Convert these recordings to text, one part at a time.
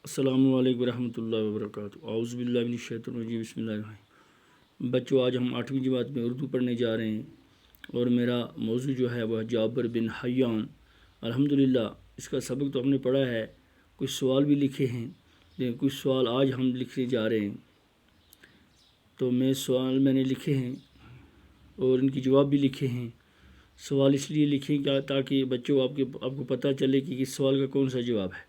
السلام علیکم ورحمۃ اللہ وبرکاتہ۔ اعوذ باللہ من الشیطان الرجیم، بسم اللہ الرحمن الرحیم۔ بچوں، آج ہم 8ویں جماعت میں اردو پڑھنے جا رہے ہیں اور میرا موضوع جو ہے وہ جابر بن حیان۔ الحمدللہ اس کا سبق تو ہم نے پڑھا ہے، کچھ سوال بھی لکھے ہیں، لیکن کچھ سوال آج ہم لکھنے جا رہے ہیں۔ تو سوال میں نے لکھے ہیں اور ان کی جواب بھی لکھے ہیں۔ سوال اس لیے لکھیں گا تاکہ بچوں آپ کو پتہ چلے کہ اس سوال کا کون سا جواب ہے۔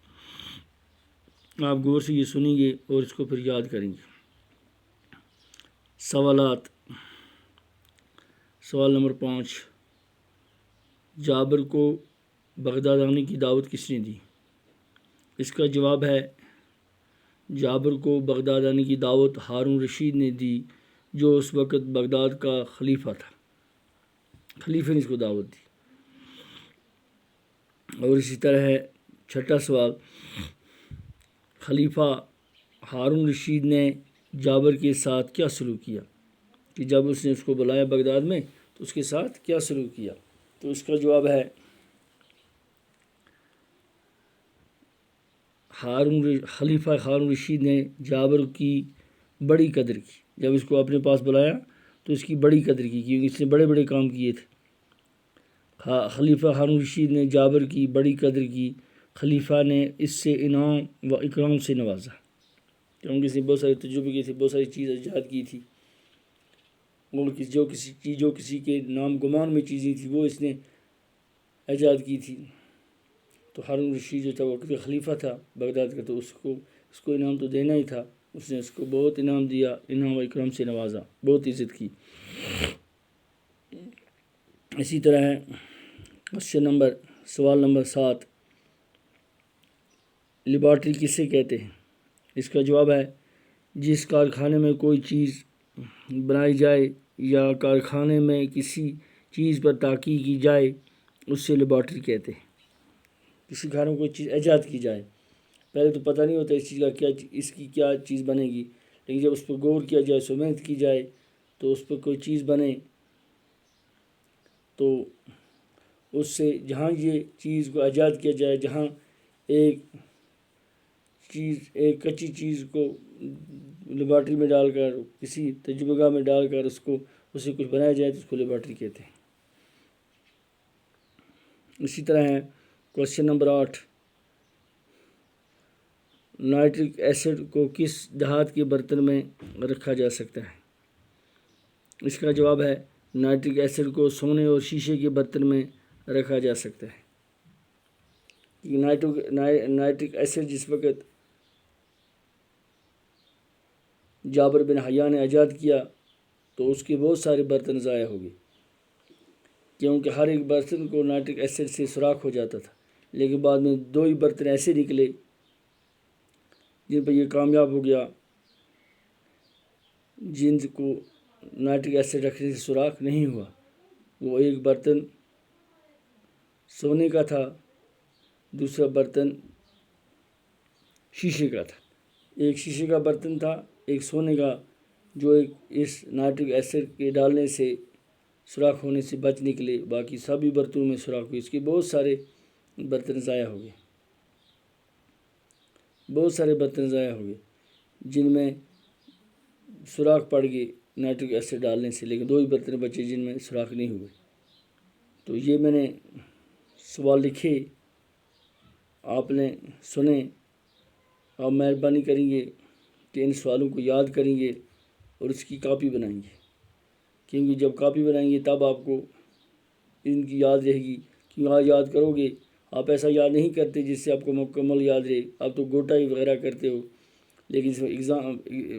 آپ غور سے یہ سنیں گے اور اس کو پھر یاد کریں گے۔ سوالات۔ سوال نمبر 5، جابر کو بغداد آنے کی دعوت کس نے دی؟ اس کا جواب ہے، جابر کو بغداد آنے کی دعوت ہارون رشید نے دی، جو اس وقت بغداد کا خلیفہ تھا۔ خلیفہ نے اس کو دعوت دی۔ اور اسی طرح ہے 6واں سوال، خلیفہ ہارون رشید نے جابر کے ساتھ کیا سلوک کیا؟ کہ جب اس نے اس کو بلایا بغداد میں تو اس کے ساتھ کیا سلوک کیا؟ تو اس کا جواب ہے، خلیفہ ہارون رشید نے جابر کی بڑی قدر کی۔ جب اس کو اپنے پاس بلایا تو اس کی بڑی قدر کی، کیونکہ اس نے بڑے بڑے کام کیے تھے۔ خلیفہ ہارون رشید نے جابر کی بڑی قدر کی، خلیفہ نے اس سے انعام و اکرام سے نوازا، کیونکہ اس نے بہت سارے تجربے کیے تھے، بہت ساری چیز ایجاد کی تھی، اور جو کسی کے نام گمان میں چیزیں تھیں وہ اس نے ایجاد کی تھی۔ تو ہارون رشید جو تھا وہ خلیفہ تھا بغداد کا، تو اس کو انعام تو دینا ہی تھا۔ اس نے اس کو بہت انعام دیا، انعام و اکرام سے نوازا، بہت عزت کی۔ اسی طرح ہے سوال نمبر 7، لیبارٹری کسے کہتے ہیں؟ اس کا جواب ہے، جس کارخانے میں کوئی چیز بنائی جائے یا کارخانے میں کسی چیز پر تحقیق کی جائے اس سے لیبارٹری کہتے ہیں۔ کسی گھر میں کوئی چیز ایجاد کی جائے، پہلے تو پتہ نہیں ہوتا اس کی کیا چیز بنے گی، لیکن جب اس پر غور کیا جائے، سو محنت کی جائے تو اس پر کوئی چیز بنے، تو اس سے جہاں یہ چیز کو ایجاد کیا جائے، جہاں ایک کچی چیز کو لیبارٹری میں ڈال کر، کسی تجربہ گاہ میں ڈال کر اسے کچھ بنایا جائے تو اس کو لیبارٹری کہتے ہیں۔ اسی طرح ہے کوشچن نمبر 8، نائٹرک ایسڈ کو کس دھات کے برتن میں رکھا جا سکتا ہے؟ اس کا جواب ہے، نائٹرک ایسڈ کو سونے اور شیشے کے برتن میں رکھا جا سکتا ہے۔ نائٹرک ایسڈ جس وقت جابر بن حیان نے ایجاد کیا تو اس کے بہت سارے برتن ضائع ہو گئے، کیونکہ ہر ایک برتن کو نائٹرک ایسڈ سے سوراخ ہو جاتا تھا، لیکن بعد میں 2 ہی برتن ایسے نکلے جن پر یہ کامیاب ہو گیا، جن کو نائٹرک ایسڈ رکھنے سے سوراخ نہیں ہوا۔ وہ ایک برتن سونے کا تھا، دوسرا برتن شیشے کا تھا۔ ایک شیشے کا برتن تھا، ایک سونے کا، جو اس نائٹرک ایسڈ کے ڈالنے سے سوراخ ہونے سے بچ نکلے، باقی سبھی برتنوں میں سوراخ ہوئے۔ اس کے بہت سارے برتن ضائع ہو گئے، جن میں سوراخ پڑ گئے نائٹرک ایسڈ ڈالنے سے، لیکن 2 ہی برتن بچے جن میں سوراخ نہیں ہوئے۔ تو یہ میں نے سوال لکھے، آپ نے سنے، آپ مہربانی کریں گے کہ ان سوالوں کو یاد کریں گے اور اس کی کاپی بنائیں گے، کیونکہ جب کاپی بنائیں گے تب آپ کو ان کی یاد رہے گی۔ کیوں آج یاد کرو گے، آپ ایسا یاد نہیں کرتے جس سے آپ کو مکمل یاد رہے، آپ تو گوٹا ہی وغیرہ کرتے ہو، لیکن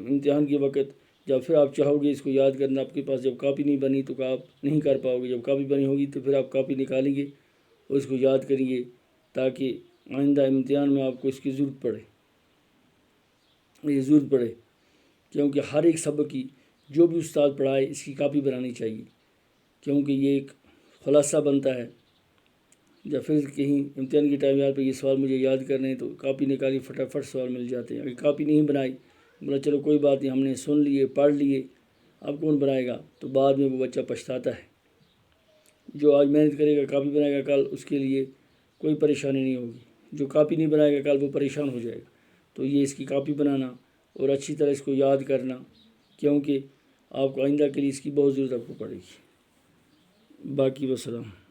امتحان کے وقت جب پھر آپ چاہو گے اس کو یاد کرنا، آپ کے پاس جب کاپی نہیں بنی تو آپ نہیں کر پاؤ گے۔ جب کاپی بنی ہوگی تو پھر آپ کاپی نکالیں گے اور اس کو یاد کریں گے، تاکہ آئندہ امتحان میں آپ کو اس کی ضرورت پڑے، کیونکہ ہر ایک سبق کی جو بھی استاد پڑھائے اس کی کاپی بنانی چاہیے، کیونکہ یہ ایک خلاصہ بنتا ہے۔ جب پھر کہیں امتحان کے ٹائم یاد پہ یہ سوال مجھے یاد کرنے ہیں تو کاپی نکالی، فٹافٹ سوال مل جاتے ہیں۔ اگر کاپی نہیں بنائی، بولا چلو کوئی بات نہیں، ہم نے سن لیے، پڑھ لیے، اب کون بنائے گا، تو بعد میں وہ بچہ پچھتاتا ہے۔ جو آج محنت کرے گا، کاپی بنائے گا، کل اس کے لیے کوئی پریشانی نہیں ہوگی۔ جو کاپی نہیں بنائے گا کل وہ پریشان ہو جائے گا۔ تو یہ اس کی کاپی بنانا اور اچھی طرح اس کو یاد کرنا، کیونکہ آپ کو آئندہ کے لیے اس کی بہت ضرورت آپ کو پڑے گی۔ باقی وسلام۔